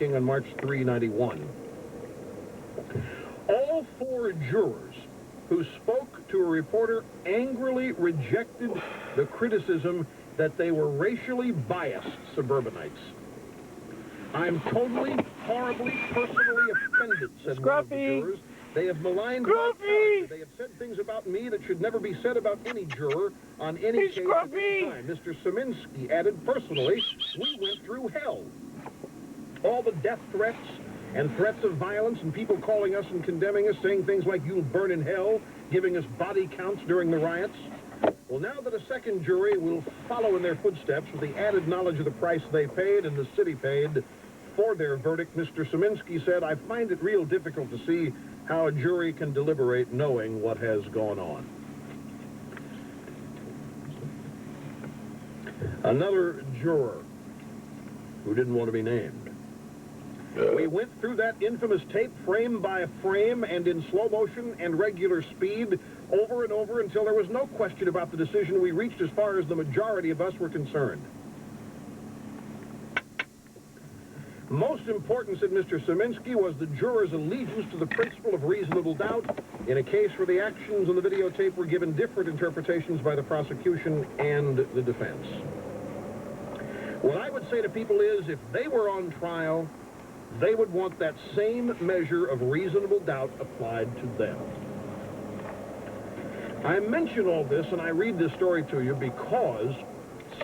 on March 3, 91. All 4 jurors who spoke to a reporter angrily rejected the criticism that they were racially biased suburbanites. I'm totally, horribly, personally offended, said one of the jurors. They have maligned my character. They have said things about me that should never be said about any juror on any case at any time. Mr. Szymanski added, personally, we went through hell. All the death threats and threats of violence and people calling us and condemning us, saying things like, you'll burn in hell, giving us body counts during the riots. Well, now that a second jury will follow in their footsteps with the added knowledge of the price they paid and the city paid for their verdict, Mr. Szymanski said, I find it real difficult to see how a jury can deliberate knowing what has gone on. Another juror who didn't want to be named. We went through that infamous tape frame by frame and in slow motion and regular speed over and over until there was no question about the decision we reached as far as the majority of us were concerned. Most important, said Mr. Szymanski, was the jurors' allegiance to the principle of reasonable doubt in a case where the actions on the videotape were given different interpretations by the prosecution and the defense. What I would say to people is, if they were on trial, they would want that same measure of reasonable doubt applied to them. I mention all this and I read this story to you because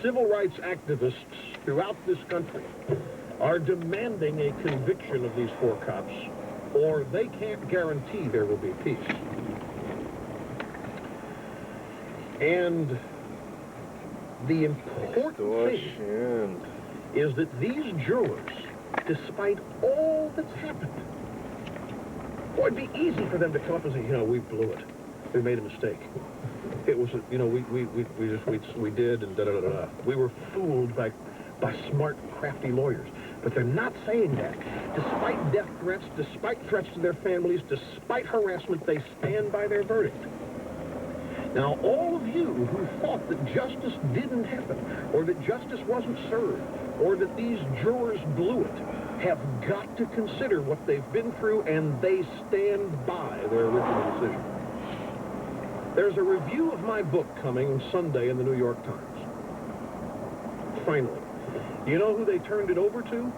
civil rights activists throughout this country are demanding a conviction of these 4 cops, or they can't guarantee there will be peace. And the important thing is that these jurors, despite all that's happened, boy, it'd be easy for them to come up and say, you know, we blew it. We made a mistake. It was, you know, we did, and da-da-da-da. We were fooled by smart, crafty lawyers. But they're not saying that. Despite death threats, despite threats to their families, despite harassment, they stand by their verdict. Now, all of you who thought that justice didn't happen, or that justice wasn't served, or that these jurors blew it, have got to consider what they've been through, and they stand by their original decision. There's a review of my book coming Sunday in the New York Times. Finally. You know who they turned it over to?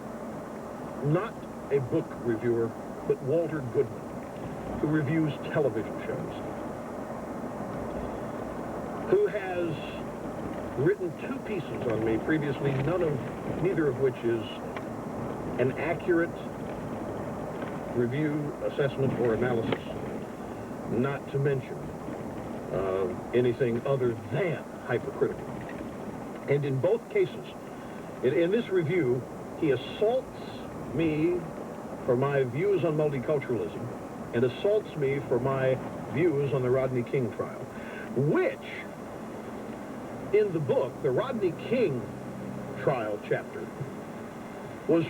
Not a book reviewer, but Walter Goodman, who reviews television shows, who has written 2 pieces on me previously, neither of which is an accurate review, assessment, or analysis, not to mention anything other than hypercritical. And in both cases, in this review, he assaults me for my views on multiculturalism and assaults me for my views on the Rodney King trial, which, in the book, the Rodney King trial chapter was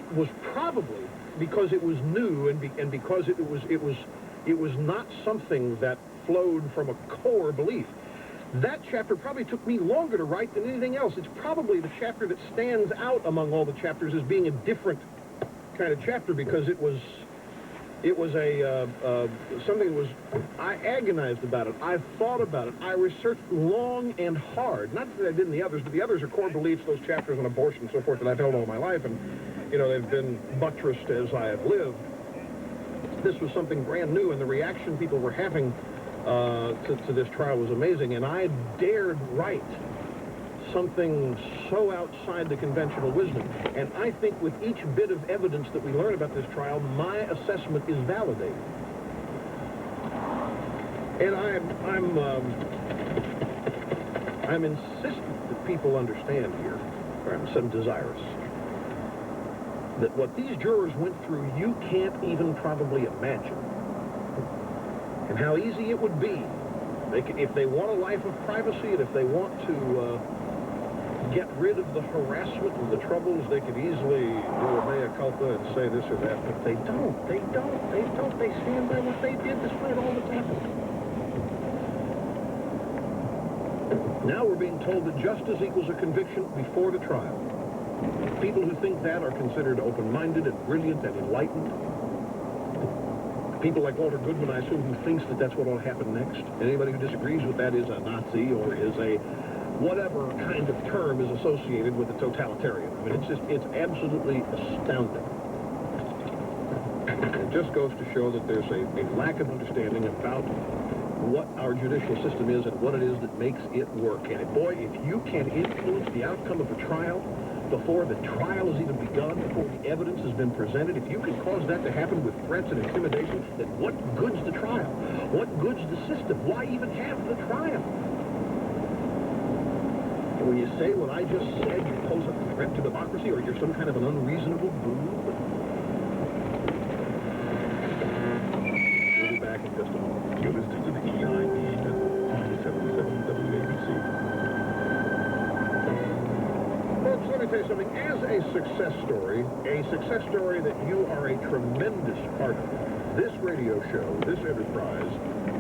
probably, because it was new and because it was not something that flowed from a core belief. That chapter probably took me longer to write than anything else. It's probably the chapter that stands out among all the chapters as being a different kind of chapter because it was something that was, I agonized about it. I thought about it. I researched long and hard. Not that I did in the others, but the others are core beliefs, those chapters on abortion and so forth that I've held all my life, and, you know, they've been buttressed as I have lived. This was something brand new, and the reaction people were having to this trial was amazing, and I dared write something so outside the conventional wisdom. And I think with each bit of evidence that we learn about this trial, my assessment is validated. And I'm insistent that people understand here, or I'm desirous, that what these jurors went through, you can't even probably imagine. And how easy it would be. If they want a life of privacy, and if they want to get rid of the harassment and the troubles, they could easily do a mea culpa and say this or that, but they don't. They stand by what they did despite all that's happened. Now we're being told that justice equals a conviction before the trial. People who think that are considered open-minded and brilliant and enlightened. People like Walter Goodman, I assume, who thinks that that's what will happen next. Anybody who disagrees with that is a Nazi or is a whatever kind of term is associated with a totalitarian. I mean, it's absolutely astounding. It just goes to show that there's a lack of understanding about what our judicial system is and what it is that makes it work. And boy, if you can influence the outcome of a trial before the trial has even begun, before the evidence has been presented, if you can cause that to happen with threats and intimidation, then what good's the trial? What good's the system? Why even have the trial? And when you say what I just said, you pose a threat to democracy, or you're some kind of an unreasonable boob. We'll be back in just a moment. You're listening to the EIE on 77 WABC. Folks, let me tell you something. As a success story that you are a tremendous part of, this radio show, this enterprise,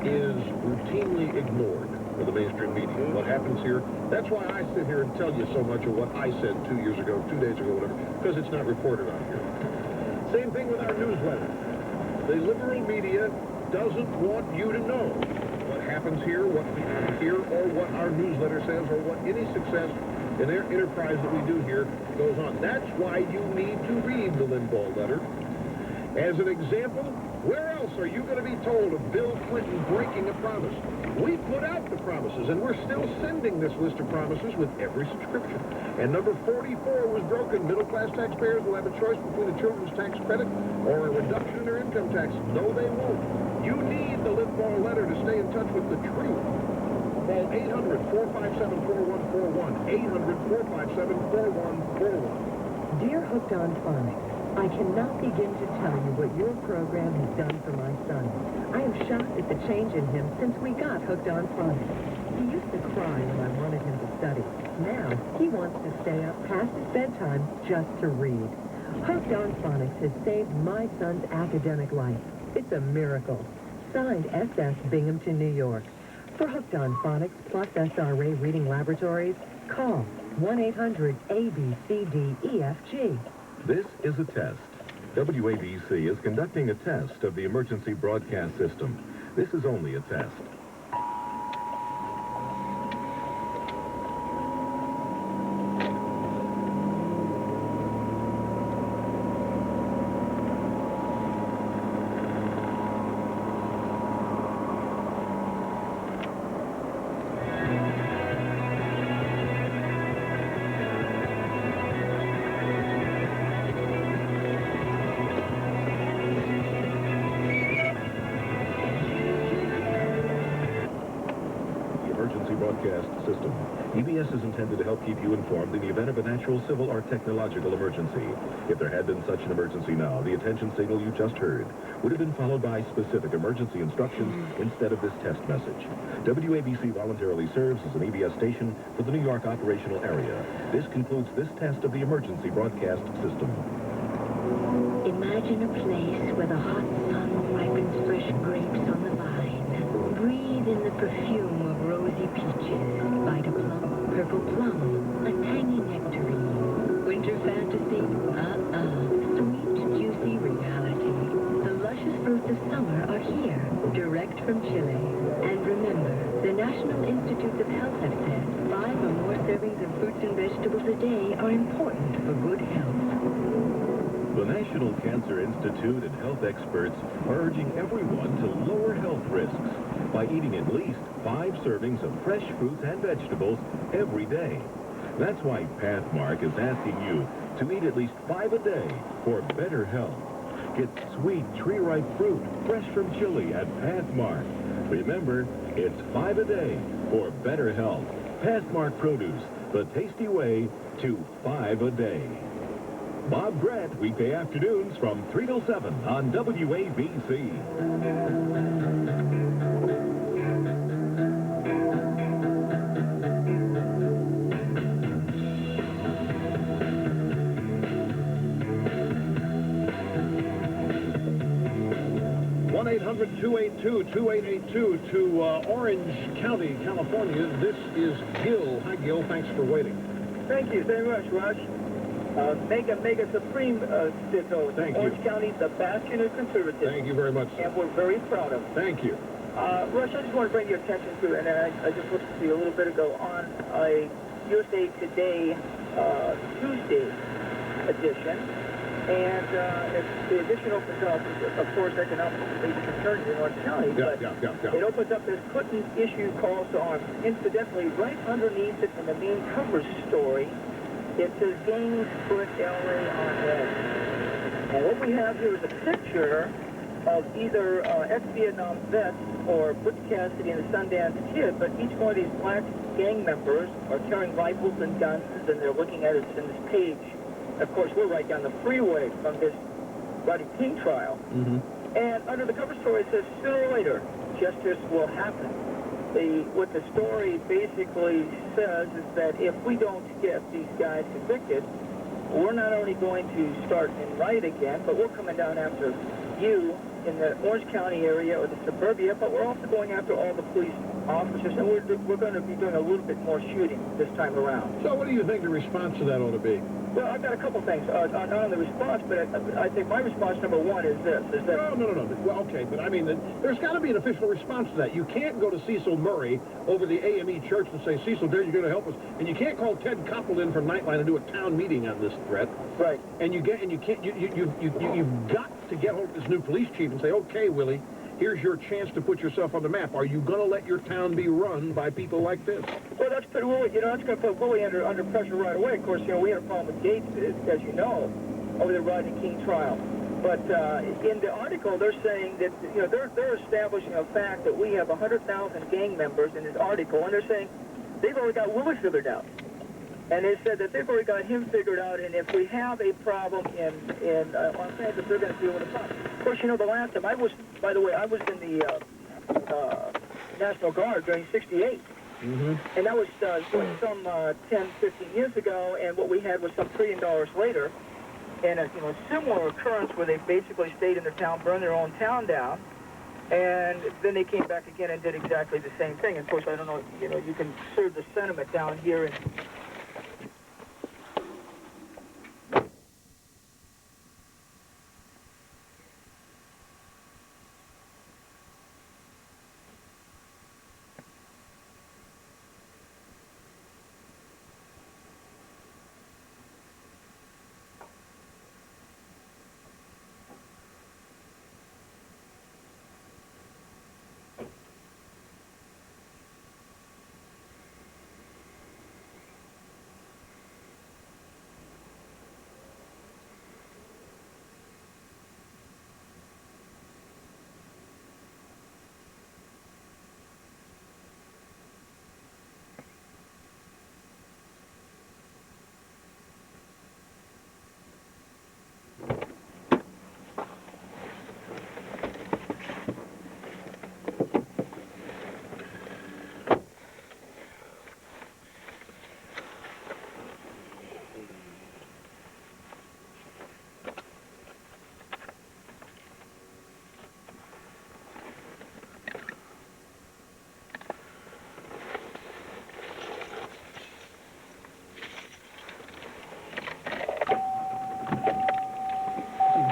is routinely ignored by the mainstream media. What happens here, that's why I sit here and tell you so much of what I said 2 years ago, 2 days ago, whatever, because it's not reported on here. Same thing with our newsletter. The liberal media doesn't want you to know what happens here, what we hear, or what our newsletter says, or what any success in their enterprise that we do here goes on. That's why you need to read the Limbaugh letter. As an example, where else are you going to be told of Bill Clinton breaking a promise? We put out the promises, and we're still sending this list of promises with every subscription. And number 44 was broken. Middle-class taxpayers will have a choice between a children's tax credit or a reduction in their income tax. No, they won't. You need the Limbaugh letter to stay in touch with the truth. Call 800-457-4141. 800-457-4141. Dear Hooked on Phonics, I cannot begin to tell you what your program has done for my son. I am shocked at the change in him since we got Hooked on Phonics. He used to cry when I wanted him to study. Now, he wants to stay up past his bedtime just to read. Hooked on Phonics has saved my son's academic life. It's a miracle. Signed S.S. Binghamton, New York. For Hooked on Phonics plus SRA Reading Laboratories, call 1-800-ABCDEFG. This is a test. WABC is conducting a test of the emergency broadcast system. This is only a test. Broadcast system. EBS is intended to help keep you informed in the event of a natural, civil, or technological emergency. If there had been such an emergency now, the attention signal you just heard would have been followed by specific emergency instructions instead of this test message. WABC voluntarily serves as an EBS station for the New York operational area. This concludes this test of the emergency broadcast system. Imagine a place where the hot sun ripens fresh grapes on the vine. Breathe in the perfume of rosy peaches, bite a plum, purple plum, a tangy nectarine. Winter fantasy? Sweet, juicy reality. The luscious fruits of summer are here, direct from Chile. And remember, the National Institutes of Health have said 5 or more servings of fruits and vegetables a day are important for good health. The National Cancer Institute and health experts are urging everyone to lower health risks by eating at least 5 servings of fresh fruits and vegetables every day. That's why Pathmark is asking you to eat at least 5 a day for better health. Get sweet tree-ripe fruit fresh from Chile at Pathmark. Remember, it's 5 a day for better health. Pathmark Produce, the tasty way to 5 a day. Bob Grant, weekday afternoons from 3 till 7 on WABC. 1-800-282-2882 to Orange County, California. This is Gil. Hi, Gil. Thanks for waiting. Thank you very much, Rush. Mega Supreme Stitto. Thank you. Orange County, the bastion of conservatism. Thank you very much, sir. And we're very proud of it. Thank you. Rush, I just want to bring your attention to, and I just looked to you a little bit ago on a USA Today Tuesday edition, and the edition opens up, of course, economic major concerns in Orange County, but it opens up as Clinton issue calls to arms. Incidentally, right underneath it in the main cover story, it says gangs put LA on edge. And what we have here is a picture of either ex-Vietnam vets or Butch Cassidy and the Sundance Kid, but each one of these black gang members are carrying rifles and guns, and they're looking at us in this page. Of course, we're right down the freeway from this Rodney King trial. And under the cover story, it says, sooner or later, justice will happen. What the story basically says is that if we don't get these guys convicted, we're not only going to start in riot again, but we're coming down after you in the Orange County area or the suburbia, but we're also going after all the police officers, and we're going to be doing a little bit more shooting this time around. So what do you think the response to that ought to be? Well, I've got a couple things, not on the response, but I think my response number one is this, is that... No. Well, okay, but I mean, there's got to be an official response to that. You can't go to Cecil Murray over the AME church and say, Cecil, there you're going to help us. And you can't call Ted Koppel in from Nightline and do a town meeting on this threat. Right. And you've got to get hold of this new police chief and say, okay, Willie, here's your chance to put yourself on the map. Are you going to let your town be run by people like this? Well, that's put Willie, that's going to put Willie under pressure right away. Of course, we had a problem with Gates, as you know, over the Rodney King trial. But in the article, they're saying that, they're establishing a fact that we have 100,000 gang members in this article, and they're saying they've already got Willie figured out. And they said that they've already got him figured out, and if we have a problem in Los Angeles, they're going to deal with the problem. Of course, the last time I was in the National Guard during '68. And that was some 10, 15 years ago, and what we had was some $1 trillion later, and a similar occurrence where they basically stayed in their town, burned their own town down, and then they came back again and did exactly the same thing. And of course, I don't know, you can serve the sentiment down here in...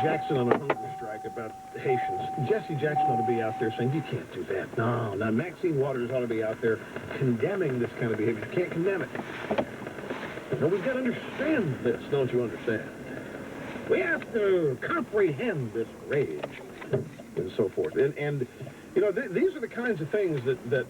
Jackson on a hunger strike about Haitians. Jesse Jackson ought to be out there saying, you can't do that. No, Maxine Waters ought to be out there condemning this kind of behavior. You can't condemn it. No, we've got to understand this, don't you understand? We have to comprehend this rage and so forth. And these are the kinds of things that